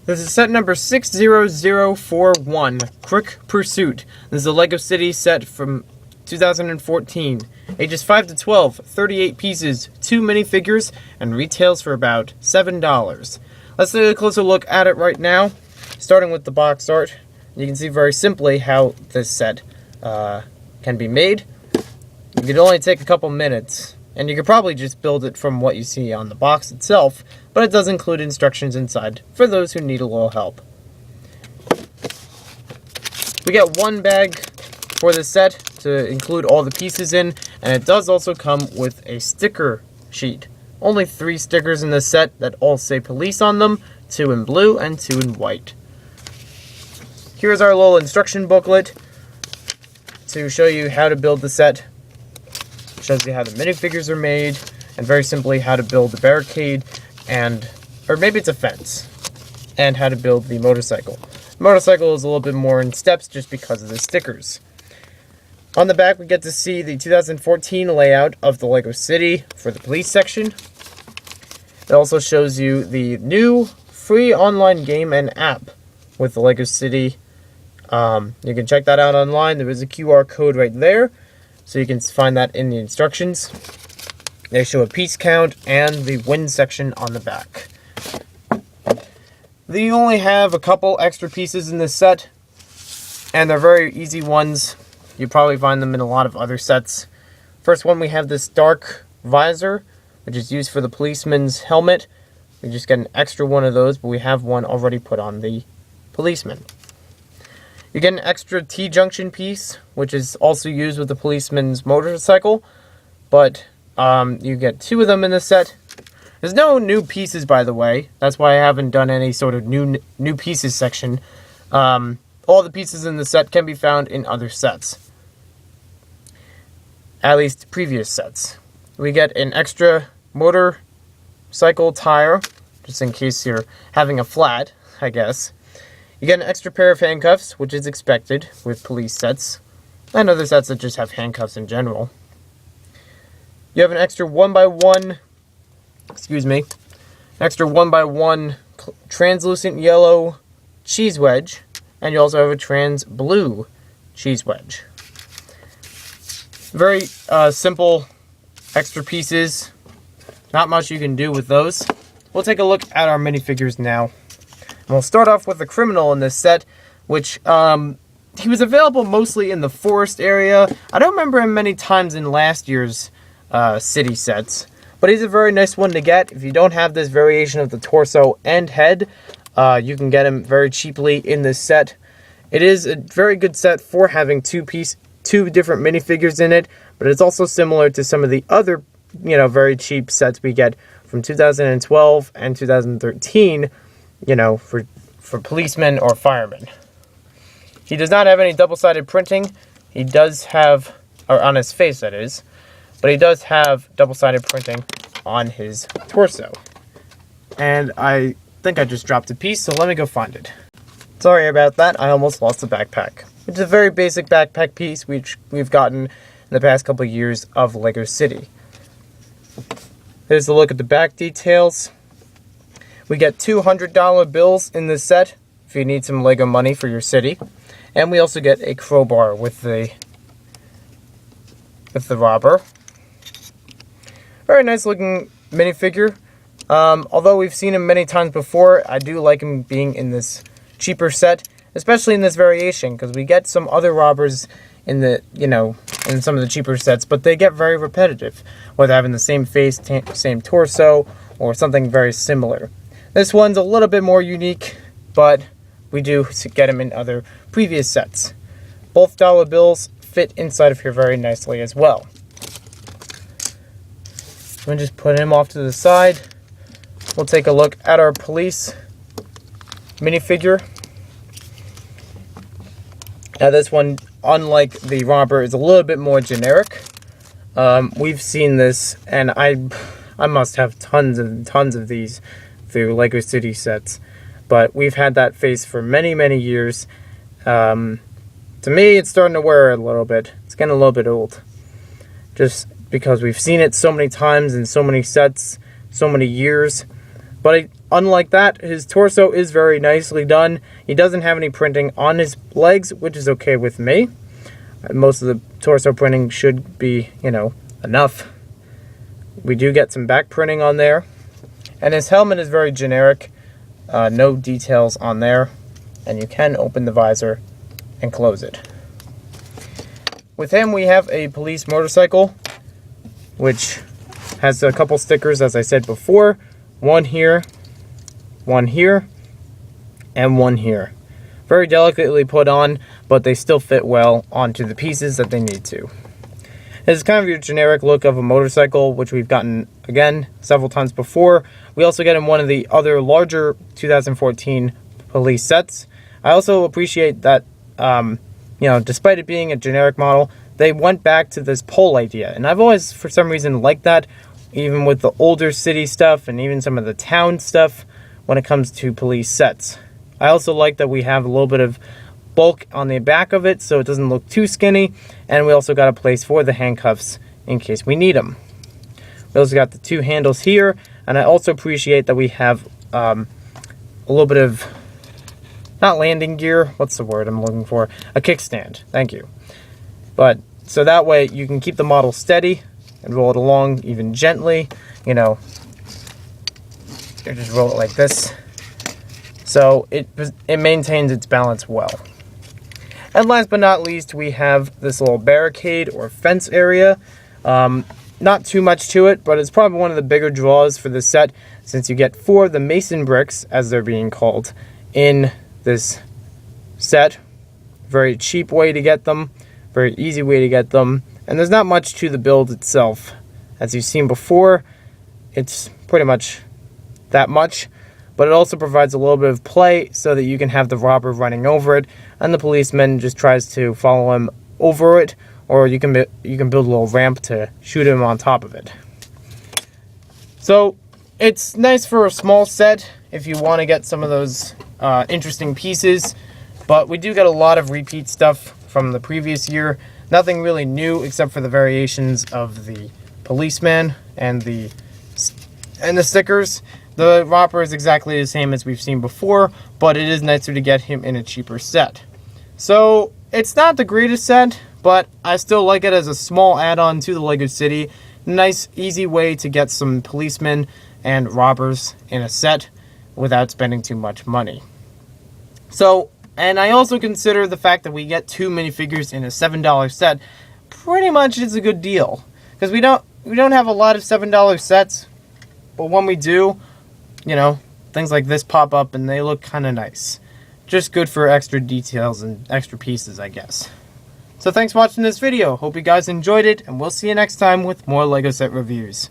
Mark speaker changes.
Speaker 1: This is set number 60041, Crook Pursuit. This is a LEGO City set from 2014. Ages 5 to 12, 38 pieces, 2 minifigures, and retails for about $7. Let's take a closer look at it right now, starting with the box art. You can see very simply how this set can be made. It could only take a couple minutes, and you could probably just build it from what you see on the box itself, but it does include instructions inside for those who need a little help. We get one bag for this set to include all the pieces in, and it does also come with a sticker sheet. Only 3 stickers in this set that all say police on them, 2 in blue and 2 in white. Here's our little instruction booklet to show you how to build the set. It shows you how the minifigures are made, and very simply how to build the barricade, or maybe it's a fence, and how to build the motorcycle. The motorcycle is a little bit more in steps just because of the stickers. On the back, we get to see the 2014 layout of the LEGO City for the police section. It also shows you the new free online game and app with the LEGO City. You can check that out online. There is a QR code right there, so you can find that in the instructions. They show a piece count and the win section on the back. They only have a couple extra pieces in this set, and they're very easy ones. You probably find them in a lot of other sets. First one, we have this dark visor, which is used for the policeman's helmet. We just get an extra one of those, but we have one already put on the policeman. You get an extra T-junction piece, which is also used with the policeman's motorcycle, but you get 2 of them in this set. There's no new pieces, by the way. That's why I haven't done any sort of new pieces section. All the pieces in the set can be found in other sets. At least previous sets. We get an extra motorcycle tire, just in case you're having a flat, I guess. You get an extra pair of handcuffs, which is expected with police sets, and other sets that just have handcuffs in general. You have an extra 1x1, extra 1x1 translucent yellow cheese wedge, and you also have a trans blue cheese wedge. Very simple extra pieces. Not much you can do with those. We'll take a look at our minifigures now. And we'll start off with the criminal in this set, which he was available mostly in the forest area. I don't remember him many times in last year's city sets, but he's a very nice one to get. If you don't have this variation of the torso and head, you can get him very cheaply in this set. It is a very good set for having 2 different minifigures in it, but it's also similar to some of the other, very cheap sets we get from 2012 and 2013, for policemen or firemen. He does not have any double-sided printing. He does have, or on his face that is, but he does have double-sided printing on his torso. And I think I just dropped a piece, so let me go find it. Sorry about that, I almost lost the backpack. It's a very basic backpack piece which we've gotten in the past couple of years of LEGO City. Here's a look at the back details. We get $200 bills in this set if you need some LEGO money for your city. And we also get a crowbar with the robber. Very nice looking minifigure. Although we've seen him many times before, I do like him being in this cheaper set, especially in this variation, because we get some other robbers in the, in some of the cheaper sets, but they get very repetitive, whether having the same face, same torso, or something very similar. This one's a little bit more unique, but we do get him in other previous sets. Both dollar bills fit inside of here very nicely as well. We'll just put him off to the side. We'll take a look at our police minifigure. Now this one, unlike the robber, is a little bit more generic. We've seen this, and I must have tons and tons of these through LEGO City sets. But we've had that face for many, many years. To me, it's starting to wear a little bit. It's getting a little bit old. Just because we've seen it so many times in so many sets, so many years. But unlike that, his torso is very nicely done. He doesn't have any printing on his legs, which is okay with me. Most of the torso printing should be, enough. We do get some back printing on there. And his helmet is very generic. No details on there. And you can open the visor and close it. With him, we have a police motorcycle, which has a couple stickers, as I said before. One here, and one here. Very delicately put on, but they still fit well onto the pieces that they need to. This is kind of your generic look of a motorcycle, which we've gotten, again, several times before. We also get in one of the other larger 2014 police sets. I also appreciate that, despite it being a generic model, they went back to this pole idea. And I've always, for some reason, liked that, even with the older city stuff and even some of the town stuff when it comes to police sets. I also like that we have a little bit of bulk on the back of it so it doesn't look too skinny, and we also got a place for the handcuffs in case we need them. We also got the two handles here, and I also appreciate that we have a little bit of, not landing gear, what's the word I'm looking for? A kickstand, thank you. But, so that way you can keep the model steady and roll it along even gently, you just roll it like this. So it maintains its balance well. And last but not least, we have this little barricade or fence area. Not too much to it, but it's probably one of the bigger draws for this set, since you get 4 of the mason bricks, as they're being called, in this set. Very cheap way to get them, very easy way to get them, and there's not much to the build itself. As you've seen before, it's pretty much that much. But it also provides a little bit of play so that you can have the robber running over it, and the policeman just tries to follow him over it, or you can build a little ramp to shoot him on top of it. So it's nice for a small set if you want to get some of those interesting pieces, but we do get a lot of repeat stuff from the previous year. Nothing really new except for the variations of the policeman and the stickers. The robber is exactly the same as we've seen before, but it is nicer to get him in a cheaper set. So, it's not the greatest set, but I still like it as a small add-on to the LEGO City. Nice, easy way to get some policemen and robbers in a set without spending too much money. So, and I also consider the fact that we get 2 minifigures in a $7 set pretty much is a good deal. Because we don't have a lot of $7 sets, but when we do, things like this pop up and they look kind of nice. Just good for extra details and extra pieces, I guess. So thanks for watching this video. Hope you guys enjoyed it, and we'll see you next time with more LEGO set reviews.